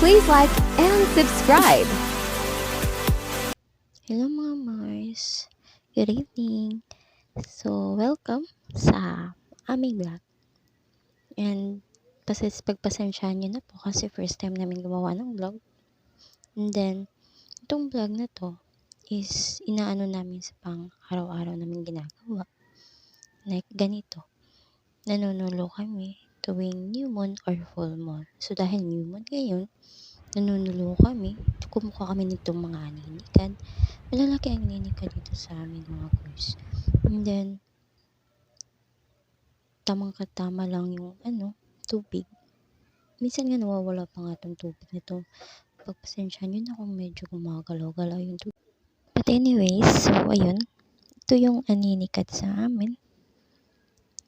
please like and subscribe. Hello mga Mars! Good evening! So, welcome sa aming vlog. And pagpasensyahan nyo na po kasi first time namin gumawa ng vlog. And then, itong vlog na to is inaano namin sa pang araw-araw namin ginagawa. Like ganito, nanunulo kami tuwing new moon or full moon. So, dahil new moon ngayon, nanunulo kami, kumuha kami nitong mga aninikan. Malalaki ang ininika dito sa amin mga girls. And then, tamang-katama lang yung tubig. Minsan nga nawawala pa nga tong tubig nito. Pagpasensya nyo na kung medyo gumagalaw-galaw yung tubig. But anyways, so ayun. Ito yung aninikat sa amin.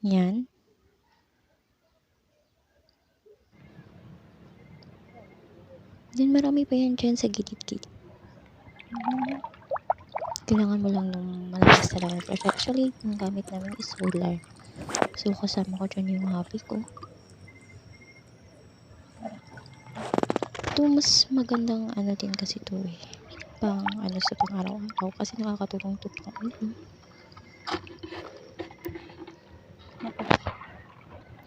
Yan. Then marami pa yan dyan sa gilid-gilid. Kailangan mo lang nung malakas talaga. Actually, yung gamit namin is solar. So, kasama ko dyan yung hobby ko. Ito, mas magandang din kasi ito eh. Sa pang araw-araw. Kasi nakakatulong ito pang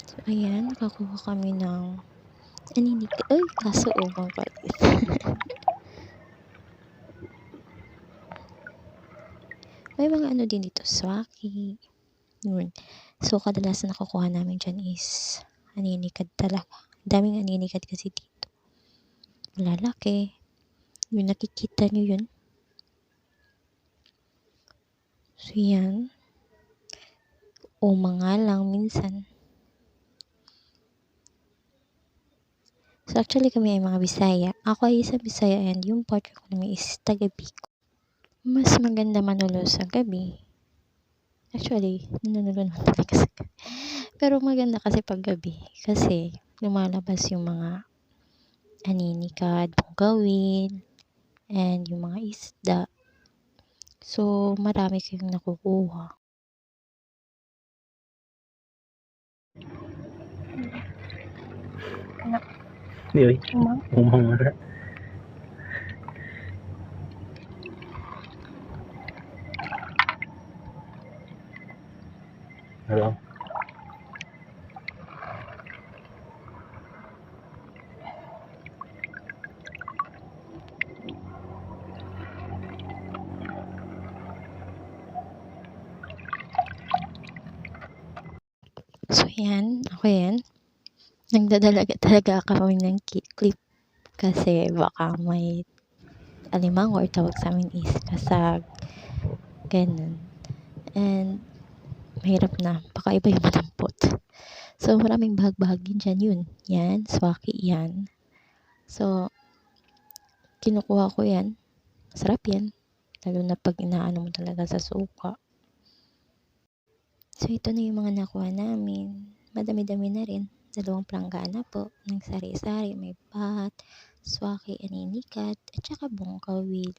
So, ayan. Nakakuha kami ng aninikat. Ay, kaso ubang palit. May mga din dito, swaki. Yun. So, kadalasan nakukuha namin dyan is aninikad talaga. Daming aninikad kasi dito. Malalaki. Yung nakikita nyo yun. So, yan. O mga lang minsan. So, actually kami ay mga Bisaya. Ako ay isang Bisaya and yung partner ko naman is taga-Bicol. Mas maganda manulo sa gabi. Actually, nanunulo naman talaga sa gabi. Pero maganda kasi pag gabi. Kasi lumalabas yung mga aninikad, bungawin, and yung mga isda. So, marami kayong nakukuha. Yun, umang mara. Hello. So, yan. Ako yan. Nagdadalaga talaga kami ng clip kasi baka may alimango or tawag sa amin is kasag. Ganun. And mahirap na. Baka iba yung madampot. So, maraming bahag-bahag din dyan yun. Yan. Swaki yan. So, kinukuha ko yan. Sarap yan. Lalo na pag inaano mo talaga sa suka. So, ito na yung mga nakuha namin. Madami-dami na rin. 2 planggana po ng sari-sari. May bat, swaki, aninikat, at saka bongkawil.